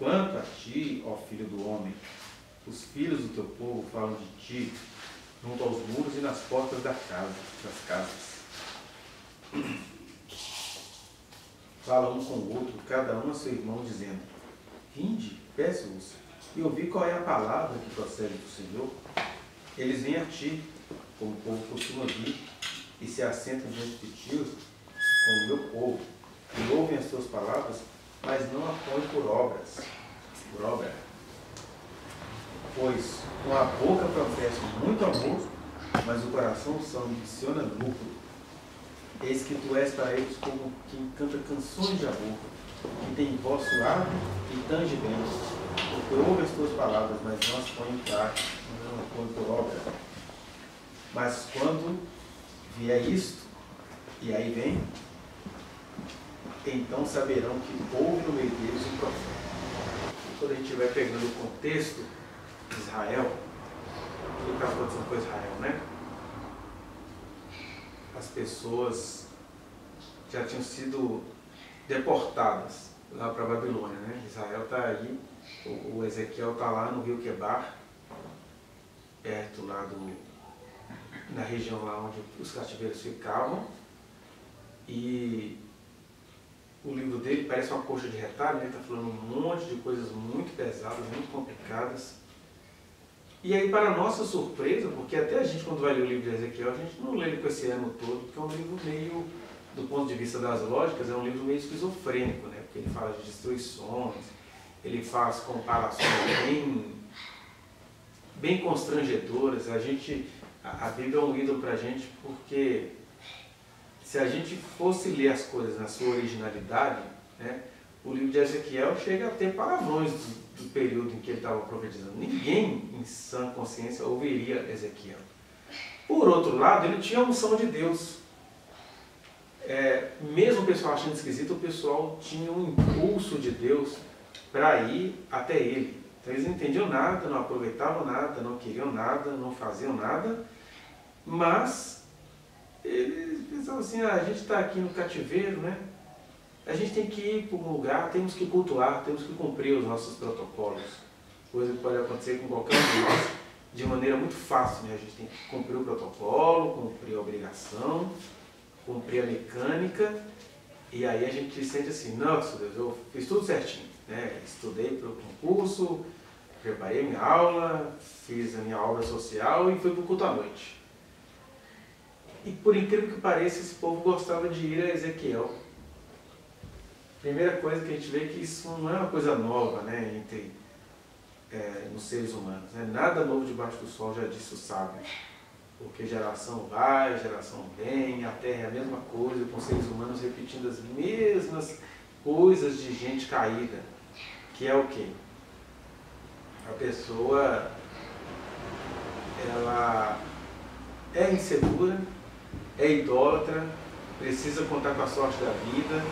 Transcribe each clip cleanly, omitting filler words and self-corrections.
Quanto a ti, ó filho do homem, os filhos do teu povo falam de ti junto aos muros e nas portas das casas. Fala um com o outro, cada um a seu irmão, dizendo: vinde, peço-vos, e ouvi qual é a palavra que procede do Senhor. Eles vêm a ti, como o povo costuma vir, e se assentam diante de ti, como o meu povo, e ouvem as tuas palavras, mas não a põem por obra. Pois com a boca professam muito amor, mas o coração os ambiciona lucro. Eis que tu és para eles como quem canta canções de amor, que tem voz suave e tange bem, porque ouve as tuas palavras, mas não as põe em prática, não as põe por obra. Mas quando vier isto, e aí vem, então saberão que houve no meio deles um profeta. E quando a gente vai pegando o contexto de Israel, o que está acontecendo com Israel, né? As pessoas já tinham sido deportadas lá para a Babilônia, né? Israel está aí, o Ezequiel está lá no rio Quebar, perto lá na região lá onde os cativeiros ficavam, e o livro dele parece uma coxa de retalho, né? Ele está falando um monte de coisas muito pesadas, muito complicadas. E aí, para a nossa surpresa, porque até a gente, quando vai ler o livro de Ezequiel, a gente não lê ele com esse ânimo todo, porque é um livro meio, do ponto de vista das lógicas, é um livro meio esquizofrênico, né? Porque ele fala de destruições, ele faz comparações bem constrangedoras. A Bíblia é um ídolo para a gente, porque se a gente fosse ler as coisas na sua originalidade, né, o livro de Ezequiel chega a ter palavrões do período em que ele estava profetizando. Ninguém em sã consciência ouviria Ezequiel. Por outro lado, ele tinha a unção de Deus. Mesmo o pessoal achando esquisito, o pessoal tinha um impulso de Deus para ir até ele. Então eles não entendiam nada, não aproveitavam nada, não queriam nada, não faziam nada, mas eles pensavam assim: a gente está aqui no cativeiro, né? A gente tem que ir para um lugar, temos que cultuar, temos que cumprir os nossos protocolos. Coisa que pode acontecer com qualquer um de nós de maneira muito fácil, né? A gente tem que cumprir o protocolo, cumprir a obrigação, cumprir a mecânica, e aí a gente sente assim: nossa Deus, eu fiz tudo certinho, né? Estudei para o concurso, preparei minha aula, fiz a minha obra social e fui para o culto à noite. E por incrível que pareça, esse povo gostava de ir a Ezequiel. Primeira coisa que a gente vê é que isso não é uma coisa nova, né, nos seres humanos, né? Nada novo debaixo do sol, já disse o sábio. Porque geração vai, geração vem, a terra é a mesma coisa, com seres humanos repetindo as mesmas coisas de gente caída. Que é o quê? A pessoa, ela é insegura, é idólatra, precisa contar com a sorte da vida.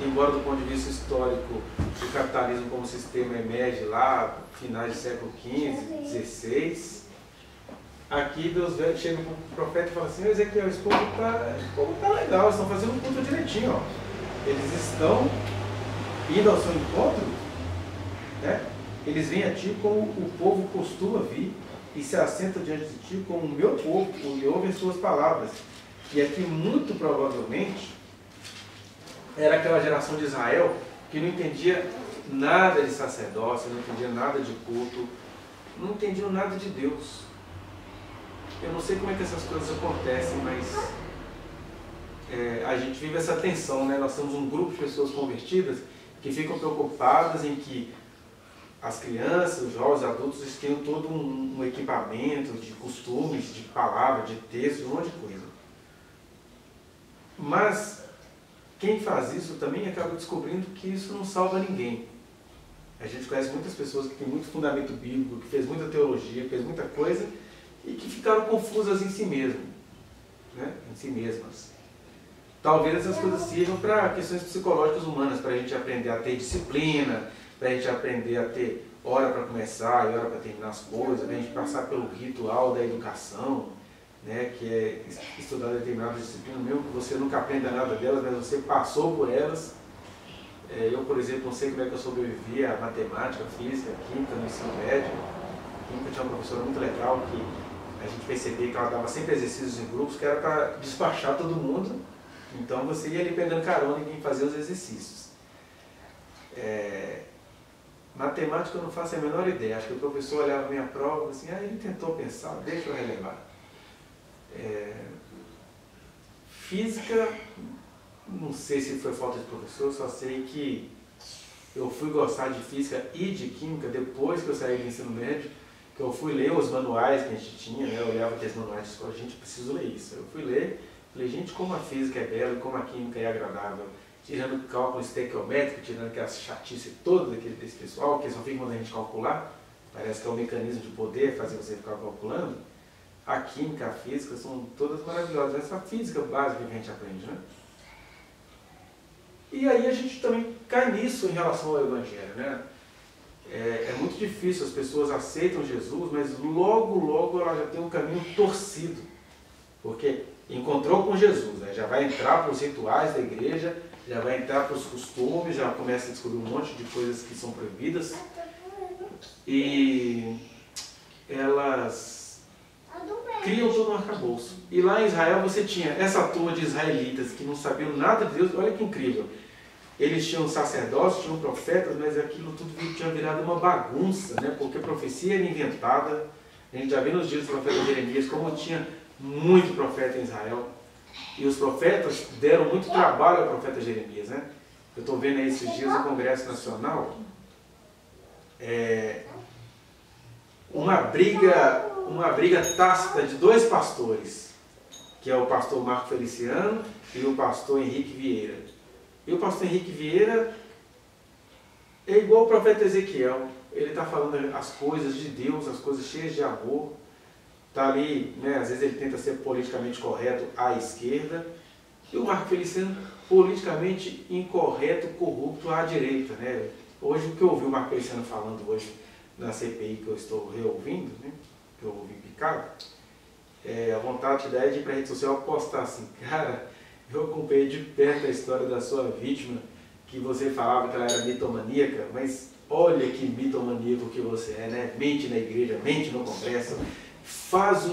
Embora do ponto de vista histórico o capitalismo como sistema emerge lá, finais do século XV, XVI, aqui Deus chega para o profeta e fala assim: Ezequiel, esse povo tá legal, eles estão fazendo um culto direitinho, ó. Eles estão indo ao seu encontro, né? Eles vêm a ti como o povo costuma vir e se assentam diante de ti como o meu povo, e ouvem as suas palavras. E aqui, muito provavelmente, era aquela geração de Israel que não entendia nada de sacerdócio, não entendia nada de culto, não entendiam nada de Deus. Eu não sei como é que essas coisas acontecem, mas a gente vive essa tensão, né? Nós temos um grupo de pessoas convertidas que ficam preocupadas em que as crianças, os jovens, os adultos, eles tenham todo um equipamento de costumes, de palavra, de texto, um monte de coisa. Mas quem faz isso também acaba descobrindo que isso não salva ninguém. A gente conhece muitas pessoas que têm muito fundamento bíblico, que fez muita teologia, fez muita coisa, e que ficaram confusas em si mesmo, né? Em si mesmas. Talvez essas coisas sirvam para questões psicológicas humanas, para a gente aprender a ter disciplina, para a gente aprender a ter hora para começar e hora para terminar as coisas, para a gente passar pelo ritual da educação, né, que é estudar determinadas disciplinas, mesmo que você nunca aprenda nada delas, mas você passou por elas. Eu, por exemplo, não sei como é que eu sobrevivi a matemática, física, química no ensino médio. Química tinha uma professora muito legal que a gente percebia que ela dava sempre exercícios em grupos que era para despachar todo mundo. Então você ia ali pegando carona em quem fazia os exercícios. Matemática eu não faço a menor ideia. Acho que o professor olhava a minha prova e assim, ele tentou pensar, deixa eu relevar. Física, não sei se foi falta de professor, só sei que eu fui gostar de física e de química depois que eu saí do ensino médio, que eu fui ler os manuais que a gente tinha, né? Eu olhava aqueles manuais de escola, gente, preciso ler isso. Eu fui ler, falei, gente, como a física é bela, como a química é agradável. Tirando cálculo estequiométrico, tirando aquela chatice toda desse pessoal, que só fica mandando a gente calcular, parece que é um mecanismo de poder fazer você ficar calculando. A química, a física são todas maravilhosas. Essa física básica que a gente aprende, né? E aí a gente também cai nisso em relação ao Evangelho, né? É muito difícil, as pessoas aceitam Jesus, mas logo ela já tem um caminho torcido. Porque encontrou com Jesus, né? Já vai entrar para os rituais da igreja, já vai entrar para os costumes, já começa a descobrir um monte de coisas que são proibidas. E elas criam todo um arcabouço. E lá em Israel você tinha essa turma de israelitas que não sabiam nada de Deus. Olha que incrível. Eles tinham sacerdócios, tinham profetas, mas aquilo tudo tinha virado uma bagunça, né? Porque a profecia era inventada. A gente já vê nos dias do profeta Jeremias como tinha muito profeta em Israel. E os profetas deram muito trabalho ao profeta Jeremias, né? Eu estou vendo aí esses dias no Congresso Nacional uma briga tácita de dois pastores, que é o pastor Marco Feliciano e o pastor Henrique Vieira. E o pastor Henrique Vieira é igual o profeta Ezequiel. Ele está falando as coisas de Deus, as coisas cheias de amor. Está ali, né, às vezes ele tenta ser politicamente correto à esquerda. E o Marco Feliciano, politicamente incorreto, corrupto à direita. Né? Hoje, o que eu ouvi o Marco Feliciano falando hoje na CPI que eu estou reouvindo, né, que eu ouvi picado, a vontade da de ir para a rede social postar assim, cara, eu acompanhei de perto a história da sua vítima, que você falava que ela era mitomaníaca, mas olha que mitomaníaco que você é, né? Mente na igreja, mente no congresso, faz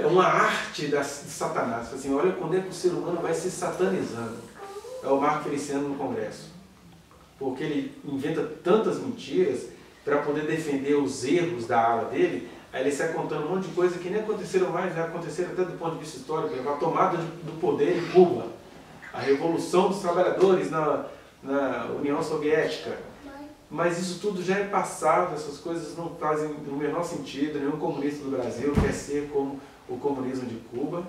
uma arte de Satanás. Assim, olha quando é que o ser humano vai se satanizando. É o Marco Feliciano no congresso. Porque ele inventa tantas mentiras para poder defender os erros da ala dele. Aí ele sai contando um monte de coisa que nem aconteceram mais, já aconteceram até do ponto de vista histórico. A tomada do poder em Cuba, a revolução dos trabalhadores na União Soviética. Mas isso tudo já é passado, essas coisas não fazem o menor sentido. Nenhum comunista do Brasil quer ser como o comunismo de Cuba.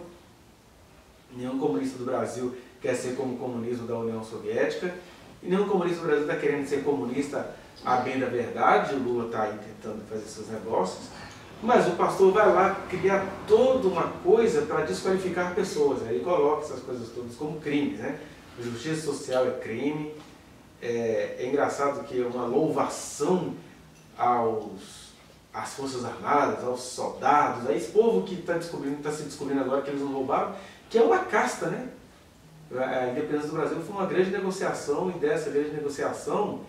Nenhum comunista do Brasil quer ser como o comunismo da União Soviética. E nenhum comunista do Brasil está querendo ser comunista a bem da verdade. O Lula está aí tentando fazer seus negócios. Mas o pastor vai lá criar toda uma coisa para desqualificar pessoas. Ele coloca essas coisas todas como crimes, né? Justiça social é crime. É engraçado que é uma louvação às Forças Armadas, aos soldados, a esse povo que está se descobrindo agora que eles não roubaram, que é uma casta, né? A independência do Brasil foi uma grande negociação, e dessa grande negociação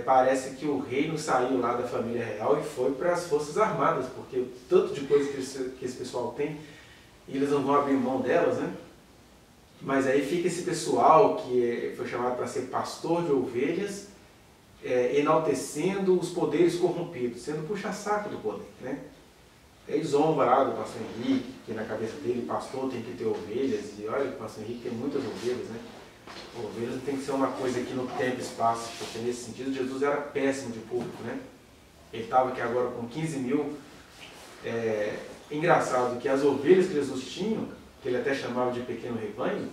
parece que o reino saiu lá da família real e foi para as Forças Armadas, porque o tanto de coisa que esse pessoal tem, e eles não vão abrir mão delas, né? Mas aí fica esse pessoal que foi chamado para ser pastor de ovelhas, enaltecendo os poderes corrompidos, sendo puxa-saco do poder, né? Aí zomba lá do pastor Henrique, que na cabeça dele, pastor tem que ter ovelhas, e olha, o pastor Henrique tem muitas ovelhas, né? Ovelhas não tem que ser uma coisa aqui no tempo e espaço, porque nesse sentido Jesus era péssimo de público, né? Ele estava aqui agora com 15 mil. Engraçado que as ovelhas que Jesus tinha, que ele até chamava de pequeno rebanho,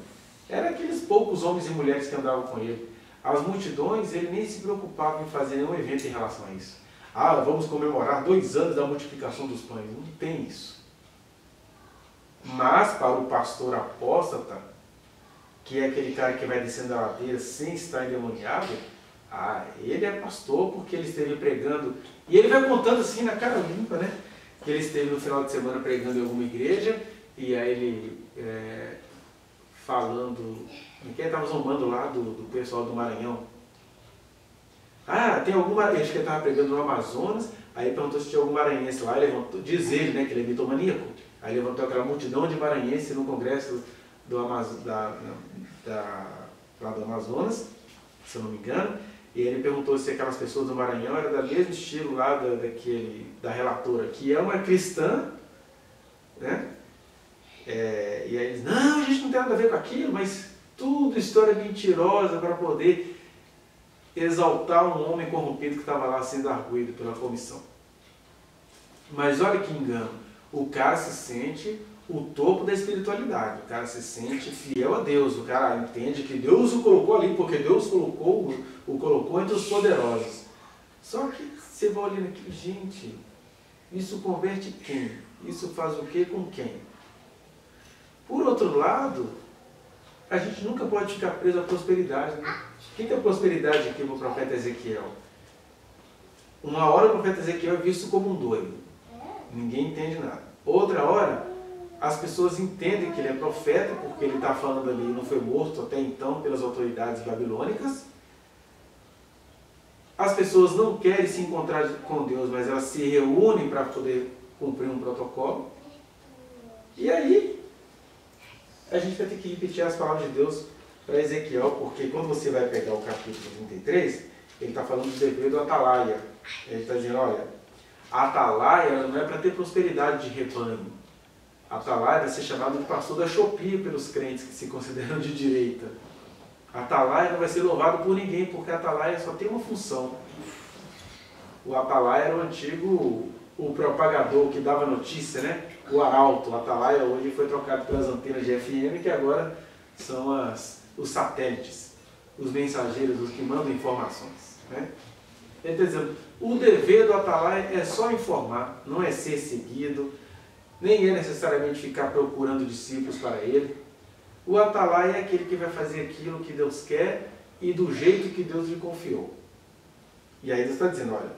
eram aqueles poucos homens e mulheres que andavam com ele. As multidões, ele nem se preocupava em fazer nenhum evento em relação a isso. Vamos comemorar 2 anos da multiplicação dos pães. Não tem isso. Mas para o pastor apóstata, que é aquele cara que vai descendo a ladeira sem estar endemoniado, ele é pastor porque ele esteve pregando. E ele vai contando assim na cara limpa, né? Que ele esteve no final de semana pregando em alguma igreja, e aí ele falando, quem estava zombando lá do pessoal do Maranhão, Ah, tem algum maranhense, acho que ele estava pregando no Amazonas, aí perguntou se tinha algum maranhense lá, ele levantou, diz ele, né, que ele é mitomaníaco, aí levantou aquela multidão de maranhenses no congresso do lá do Amazonas, se eu não me engano, e ele perguntou se aquelas pessoas do Maranhão eram do mesmo estilo lá da relatora, que é uma cristã, né? E aí eles, não, a gente não tem nada a ver com aquilo, mas tudo história mentirosa para poder exaltar um homem corrompido que estava lá sendo arguido pela comissão. Mas olha que engano, o cara se sente o topo da espiritualidade, o cara se sente fiel a Deus, o cara entende que Deus o colocou ali, porque Deus o colocou entre os poderosos. Só que você vai olhando aqui, gente, isso converte quem? Isso faz o quê com quem? Por outro lado, a gente nunca pode ficar preso à prosperidade. Né? O que é prosperidade aqui para o profeta Ezequiel? Uma hora o profeta Ezequiel é visto como um doido. Ninguém entende nada. Outra hora, as pessoas entendem que ele é profeta, porque ele está falando ali, não foi morto até então pelas autoridades babilônicas. As pessoas não querem se encontrar com Deus, mas elas se reúnem para poder cumprir um protocolo. E aí, a gente vai ter que repetir as palavras de Deus para Ezequiel, porque quando você vai pegar o capítulo 33, ele está falando do dever do atalaia. Ele está dizendo, olha, a atalaia ela não é para ter prosperidade de rebanho. A atalaia vai ser chamado de pastor da Shopee pelos crentes que se consideram de direita. A atalaia não vai ser louvado por ninguém, porque a atalaia só tem uma função. O atalaia era o antigo, o propagador que dava notícia, né? O arauto. O atalaia hoje foi trocado pelas antenas de FM, que agora são os satélites, os mensageiros, os que mandam informações. Né? Ele está dizendo, o dever do atalaia é só informar, não é ser seguido, nem é necessariamente ficar procurando discípulos para ele. O atalaia é aquele que vai fazer aquilo que Deus quer e do jeito que Deus lhe confiou. E aí Deus está dizendo, olha,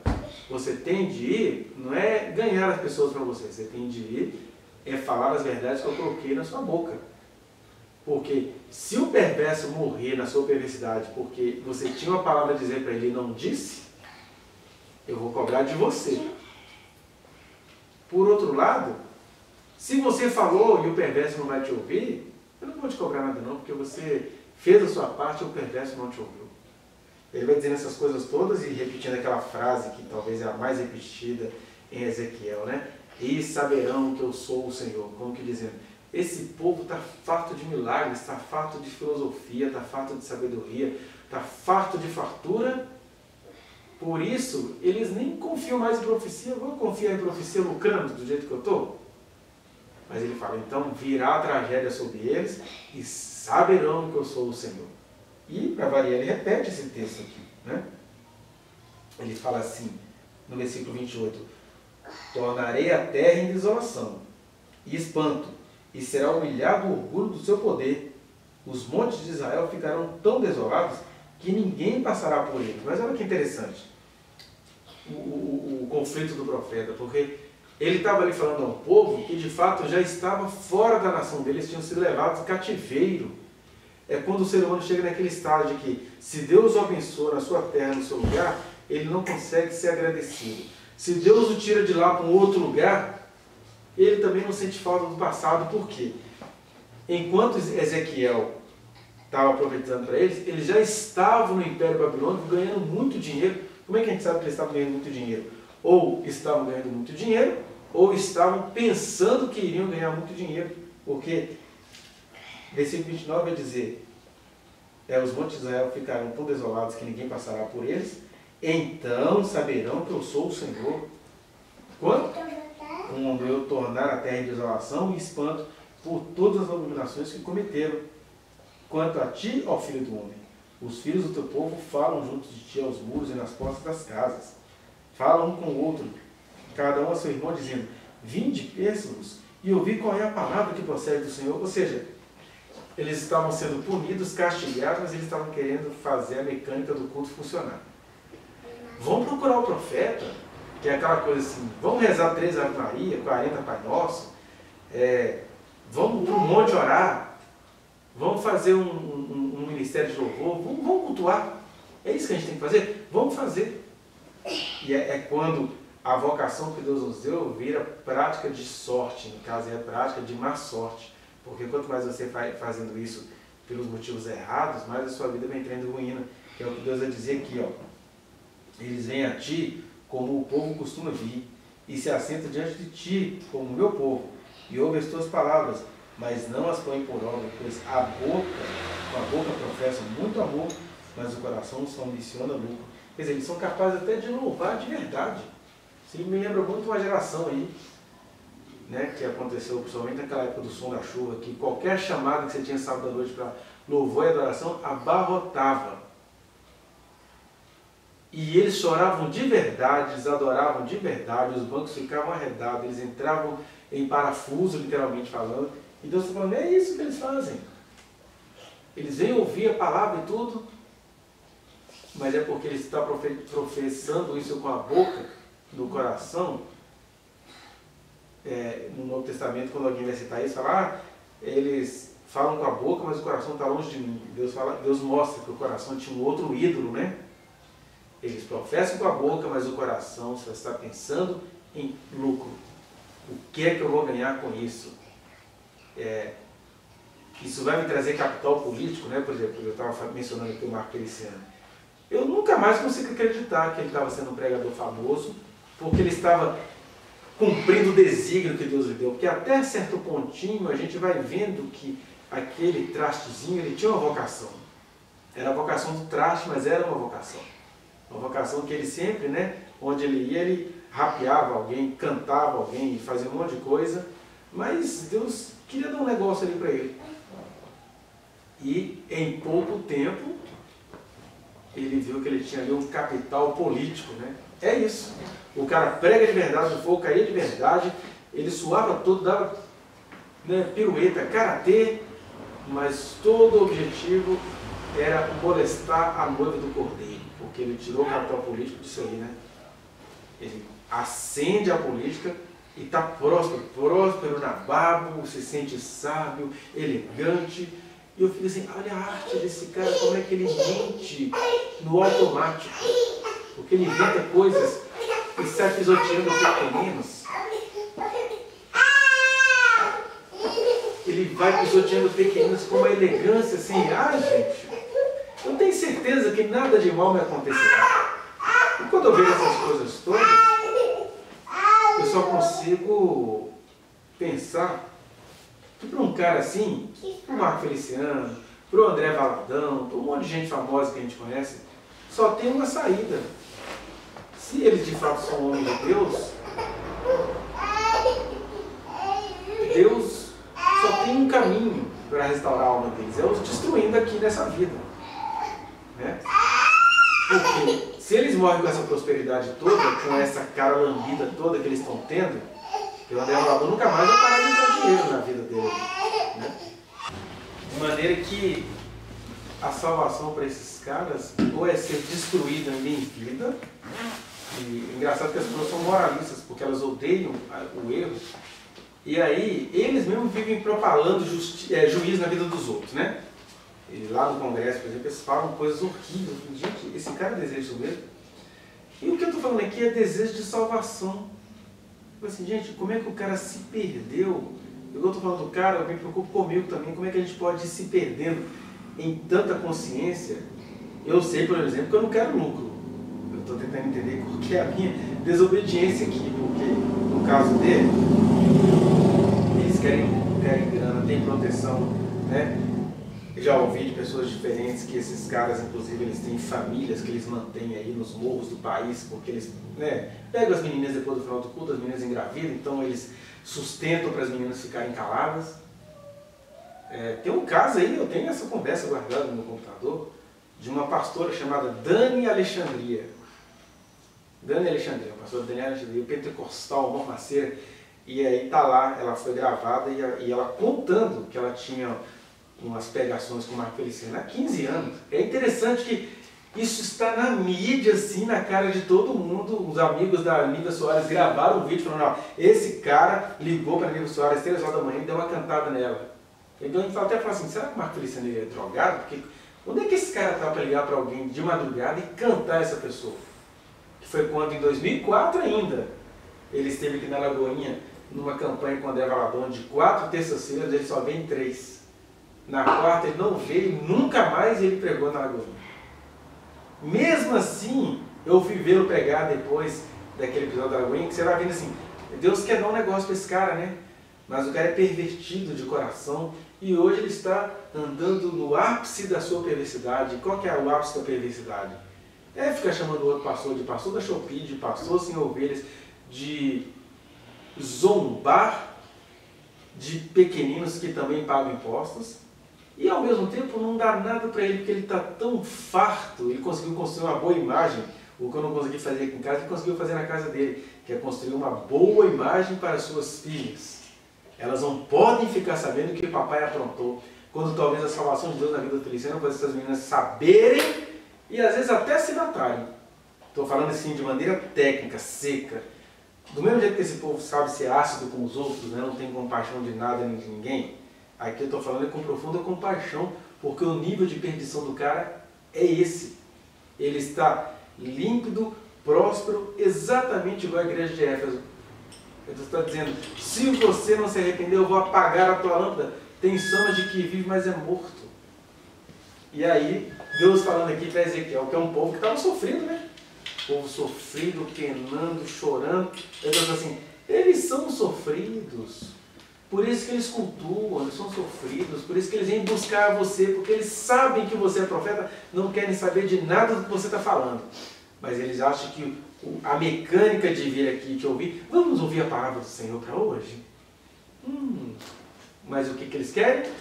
você tem de ir, não é ganhar as pessoas para você, você tem de ir, é falar as verdades que eu coloquei na sua boca. Porque se o perverso morrer na sua perversidade porque você tinha uma palavra a dizer para ele e não disse, eu vou cobrar de você. Por outro lado, se você falou e o perverso não vai te ouvir, eu não vou te cobrar nada não, porque você fez a sua parte e o perverso não te ouviu. Ele vai dizendo essas coisas todas e repetindo aquela frase que talvez é a mais repetida em Ezequiel, né? E saberão que eu sou o Senhor. Como que dizendo, esse povo está farto de milagres, está farto de filosofia, está farto de sabedoria, está farto de fartura. Por isso, eles nem confiam mais em profecia. Eu vou confiar em profecia lucrando do jeito que eu estou? Mas ele fala, então virá a tragédia sobre eles e saberão que eu sou o Senhor. E, para variar, ele repete esse texto aqui. Né? Ele fala assim, no versículo 28, tornarei a terra em desolação e espanto, e será humilhado o orgulho do seu poder. Os montes de Israel ficarão tão desolados que ninguém passará por eles. Mas olha que interessante o conflito do profeta, porque ele estava ali falando a um povo que de fato já estava fora da nação deles, tinham sido levados cativeiro. É quando o ser humano chega naquele estado de que, se Deus o abençoa na sua terra, no seu lugar, ele não consegue ser agradecido. Se Deus o tira de lá para um outro lugar, ele também não sente falta do passado. Por quê? Enquanto Ezequiel estava profetizando para eles já estavam no Império Babilônico ganhando muito dinheiro. Como é que a gente sabe que eles estavam ganhando muito dinheiro? Ou estavam ganhando muito dinheiro, ou estavam pensando que iriam ganhar muito dinheiro. Porque versículo 29 vai dizer, os montes de Israel ficarão tão desolados que ninguém passará por eles, então saberão que eu sou o Senhor. Quando eu tornar a terra em desolação e espanto por todas as abominações que cometeram. Quanto a ti, ó filho do homem, os filhos do teu povo falam junto de ti aos muros e nas portas das casas. Falam um com o outro, cada um a seu irmão, dizendo, vinde, peço-vos, e ouvi qual é a palavra que procede do Senhor. Ou seja, eles estavam sendo punidos, castigados, mas eles estavam querendo fazer a mecânica do culto funcionar. Vão procurar o profeta, que é aquela coisa assim, vamos rezar 3 Ave Maria, 40 Pai Nosso, vamos para um monte orar, vamos fazer um ministério de louvor, vamos cultuar. É isso que a gente tem que fazer? Vamos fazer. E é quando a vocação que Deus nos deu vira prática de sorte, no caso é prática de má sorte. Porque quanto mais você vai fazendo isso pelos motivos errados, mais a sua vida vai entrando em ruína. Que é o que Deus vai dizer aqui, ó. Eles vêm a ti como o povo costuma vir, e se assentam diante de ti como o meu povo, e ouvem as tuas palavras, mas não as põem por obra, pois com a boca professam muito amor, mas o coração só ambiciona lucro. Quer dizer, eles são capazes até de louvar de verdade. Isso me lembra muito uma geração aí, né, que aconteceu principalmente naquela época do som da chuva, que qualquer chamada que você tinha sábado à noite para louvor e adoração abarrotava. E eles choravam de verdade, eles adoravam de verdade, os bancos ficavam arredados, eles entravam em parafuso, literalmente falando. E Deus está falando, é isso que eles fazem. Eles vêm ouvir a palavra e tudo, mas é porque eles estão professando isso com a boca, no coração. No Novo Testamento, quando alguém vai citar isso, fala, eles falam com a boca, mas o coração está longe de mim. Deus mostra que o coração tinha um outro ídolo, né? Eles professam com a boca, mas o coração só está pensando em lucro. O que é que eu vou ganhar com isso? Isso vai me trazer capital político, né? Por exemplo, eu estava mencionando aqui o Marco Feliciano. Eu nunca mais consigo acreditar que ele estava sendo um pregador famoso, porque ele estava cumprindo o desígnio que Deus lhe deu. Porque até certo pontinho a gente vai vendo que aquele trastezinho, ele tinha uma vocação. Era a vocação do traste, mas era uma vocação. Uma vocação que ele sempre, né, onde ele ia, ele rapeava alguém, cantava alguém, fazia um monte de coisa, mas Deus queria dar um negócio ali para ele. E em pouco tempo, ele viu que ele tinha ali um capital político, né? É isso. O cara prega de verdade, o fogo caía de verdade, ele suava todo, dava, né, pirueta, karatê, mas todo o objetivo era molestar a noiva do cordeiro, porque ele tirou o capital político disso aí, né? Ele acende a política e está próspero na babo, se sente sábio, elegante. E eu fico assim, olha a arte desse cara, como é que ele mente no automático. Porque ele inventa coisas e sai pisoteando pequeninos. Ele vai pisoteando pequeninos com uma elegância assim, gente, eu tenho certeza que nada de mal me acontecerá. E quando eu vejo essas coisas todas, eu só consigo pensar que para um cara assim, para o Marco Feliciano, para o André Valadão, para um monte de gente famosa que a gente conhece, só tem uma saída. Se eles de fato são homens de Deus, Deus só tem um caminho para restaurar a alma deles, é os destruindo aqui nessa vida. Né? Porque se eles morrem com essa prosperidade toda, com essa cara lambida toda que eles estão tendo, o André Valadão nunca mais vai parar de entrar dinheiro na vida dele. Né? De maneira que a salvação para esses caras ou é ser destruída em vida, e engraçado que as pessoas são moralistas, porque elas odeiam o erro, e aí eles mesmos vivem propalando juízo na vida dos outros, né? E lá no Congresso, por exemplo, eles falam coisas horríveis. Gente, esse cara deseja isso mesmo? E o que eu estou falando aqui é desejo de salvação. Assim, gente, como é que o cara se perdeu? Eu estou falando do cara, eu me preocupo comigo também, como é que a gente pode ir se perdendo em tanta consciência? Eu sei, por exemplo, que eu não quero lucro. Eu estou tentando entender qual que é a minha desobediência aqui, porque no caso dele, eles querem grana, tem proteção, né? Eu já ouvi de pessoas diferentes que esses caras, inclusive, eles têm famílias que eles mantêm aí nos morros do país, porque eles, né, pegam as meninas depois do final do culto, as meninas engravidam, então eles sustentam para as meninas ficarem caladas. Tem um caso aí, eu tenho essa conversa guardada no meu computador, de uma pastora chamada Dani Alexandria. Dani Alexandria, a pastora Dani Alexandria, pentecostal, mormaceira, e aí tá lá, ela foi gravada e ela contando que ela tinha umas pegações com o Marco Feliciano há 15 anos. É interessante que isso está na mídia, assim, na cara de todo mundo. Os amigos da Nívia Soares gravaram um vídeo falando, esse cara ligou para a Nívia Soares às 3 horas da manhã e deu uma cantada nela. Então a gente até fala assim, será que o Marco Feliciano é drogado? Porque Onde é que esse cara está para ligar para alguém de madrugada e cantar essa pessoa? Que foi quando, em 2004 ainda, ele esteve aqui na Lagoinha, numa campanha com o André Valadão, de 4 terças-feiras, ele só vem 3. Na quarta ele não veio, nunca mais ele pregou na Lagoinha. Mesmo assim, eu fui vê-lo pregar depois daquele episódio da Lagoinha, que você vai vendo assim, Deus quer dar um negócio para esse cara, né? Mas o cara é pervertido de coração e hoje ele está andando no ápice da sua perversidade. Qual que é o ápice da perversidade? É ficar chamando o outro pastor de pastor da Shopee, de pastor sem ovelhas, de zombar de pequeninos que também pagam impostos e ao mesmo tempo não dá nada para ele porque ele está tão farto, ele conseguiu construir uma boa imagem, o que eu não consegui fazer aqui em casa, ele conseguiu fazer na casa dele, que é construir uma boa imagem para suas filhas. Elas não podem ficar sabendo o que o papai aprontou, quando talvez a salvação de Deus na vida do Feliciano faz essas meninas saberem e às vezes até se matarem. Estou falando assim de maneira técnica, seca. Do mesmo jeito que esse povo sabe ser ácido com os outros, né? Não tem compaixão de nada nem de ninguém, aqui eu estou falando com profunda compaixão, porque o nível de perdição do cara é esse. Ele está límpido, próspero, exatamente igual a igreja de Éfeso. Ele está dizendo, se você não se arrepender, eu vou apagar a tua lâmpada. Tem sombra de que vive, mas é morto. E aí, Deus falando aqui para Ezequiel, que é um povo que estava sofrendo, né? Povo sofrido, penando, chorando. Ele está assim, eles são sofridos. Por isso que eles cultuam, eles são sofridos. Por isso que eles vêm buscar você, porque eles sabem que você é profeta, não querem saber de nada do que você está falando. Mas eles acham que a mecânica de vir aqui e te ouvir, vamos ouvir a palavra do Senhor para hoje? Mas o que eles querem?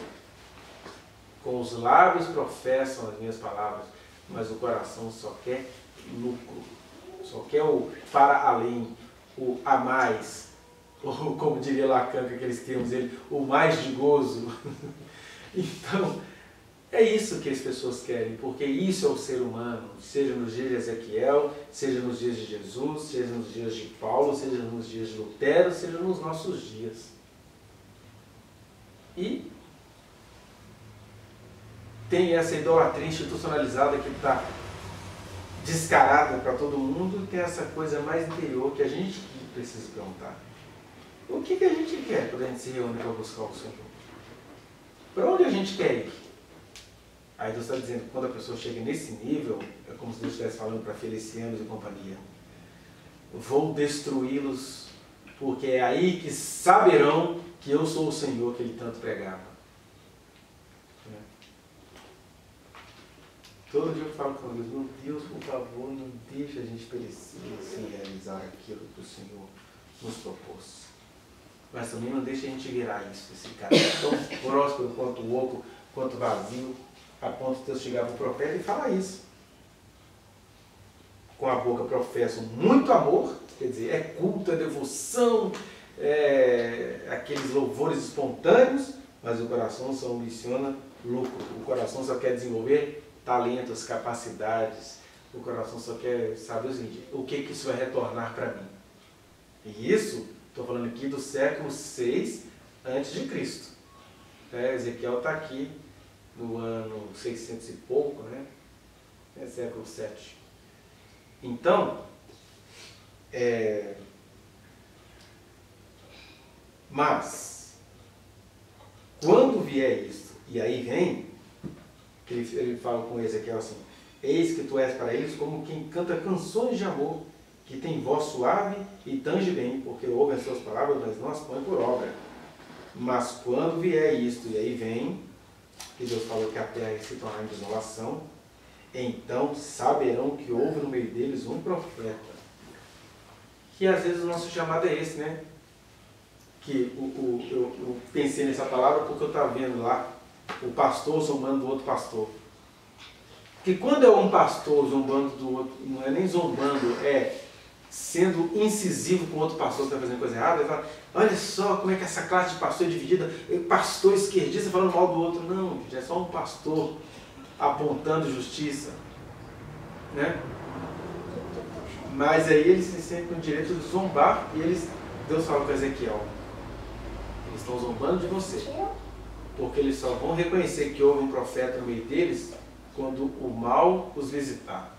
Com os lábios professam as minhas palavras, mas o coração só quer lucro, só quer o para além, o a mais, ou como diria Lacan, com aqueles termos dele, o mais de gozo. Então, é isso que as pessoas querem, porque isso é o ser humano, seja nos dias de Ezequiel, seja nos dias de Jesus, seja nos dias de Paulo, seja nos dias de Lutero, seja nos nossos dias. E tem essa idolatria institucionalizada que está descarada para todo mundo, e tem essa coisa mais interior que a gente precisa perguntar. O que a gente quer quando a gente se reúne para buscar o Senhor? Para onde a gente quer ir? Aí Deus está dizendo que quando a pessoa chega nesse nível, é como se Deus estivesse falando para Felicianos e companhia. Vou destruí-los, porque é aí que saberão que eu sou o Senhor que ele tanto pregava. Todo dia eu falo com Deus, meu Deus, por favor, não deixe a gente perecer sem realizar aquilo que o Senhor nos propôs. Mas também não deixe a gente virar isso, esse cara tão próspero quanto oco, quanto vazio, a ponto de Deus chegar para o profeta e falar isso. Com a boca professam muito amor, quer dizer, é culto, é devoção, é aqueles louvores espontâneos, mas o coração só ambiciona lucro. O coração só quer desenvolver talentos, capacidades. O coração só quer saber o seguinte, o que isso vai retornar para mim. E isso, estou falando aqui do século VI a.C. Ezequiel está aqui no ano 600 e pouco, né? É século VII. Então, mas, quando vier isso, e aí vem, que ele fala com Ezequiel assim, eis que tu és para eles como quem canta canções de amor, que tem voz suave e tange bem, porque ouvem as suas palavras, mas não as põe por obra. Mas quando vier isto, e aí vem, que Deus falou que a terra ia se tornar em desolação, então saberão que houve no meio deles um profeta. Que às vezes o nosso chamado é esse, né? Que eu pensei nessa palavra porque eu estava vendo lá o pastor zombando do outro pastor. Porque quando é um pastor zombando do outro, não é nem zombando, é sendo incisivo com outro pastor que está fazendo coisa errada, ele fala, olha só como é que essa classe de pastor é dividida, pastor esquerdista falando mal do outro. Não, é só um pastor apontando justiça, né? Mas aí eles se sentem com o direito de zombar e Deus fala com Ezequiel, eles estão zombando de você, porque eles só vão reconhecer que houve um profeta no meio deles quando o mal os visitar,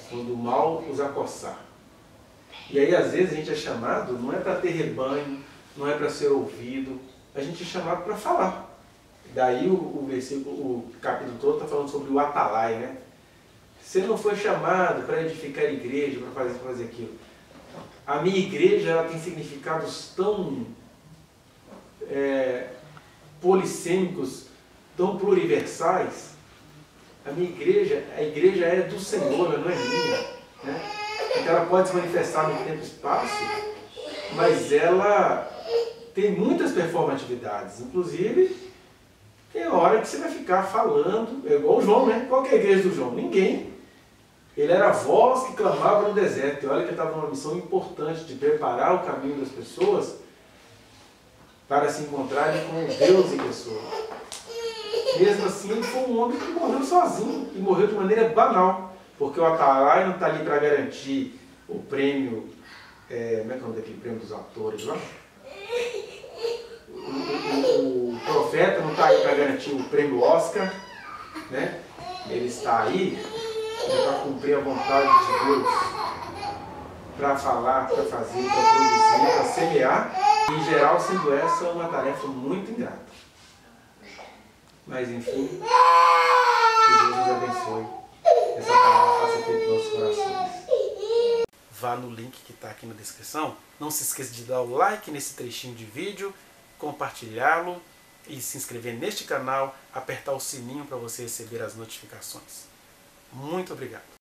quando o mal os acossar. E aí às vezes a gente é chamado, não é para ter rebanho, não é para ser ouvido, a gente é chamado para falar. Daí o capítulo todo está falando sobre o atalaia, né? Você não foi chamado para edificar a igreja, para fazer aquilo. A minha igreja ela tem significados tão polissêmicos, tão pluriversais. A igreja é do Senhor, ela não é minha. Né? Então ela pode se manifestar no tempo e espaço, mas ela tem muitas performatividades. Inclusive, tem hora que você vai ficar falando, é igual o João, né? Qual que é a igreja do João? Ninguém. Ele era a voz que clamava no deserto. E olha que ele estava numa missão importante de preparar o caminho das pessoas para se encontrarem com Deus em pessoa. Mesmo assim, ele foi um homem que morreu sozinho e morreu de maneira banal, porque o atalaia não está ali para garantir o prêmio, como é que é o nome daquele prêmio dos atores lá? O profeta não está aí para garantir o prêmio Oscar, né? Ele está aí para cumprir a vontade de Deus, para falar, para fazer, para produzir, para semear. Em geral, sendo essa uma tarefa muito ingrata. Mas enfim, que Deus nos abençoe. Essa palavra faça efeito nos nossos corações. Vá no link que está aqui na descrição. Não se esqueça de dar o like nesse trechinho de vídeo, compartilhá-lo e se inscrever neste canal, apertar o sininho para você receber as notificações. Muito obrigado.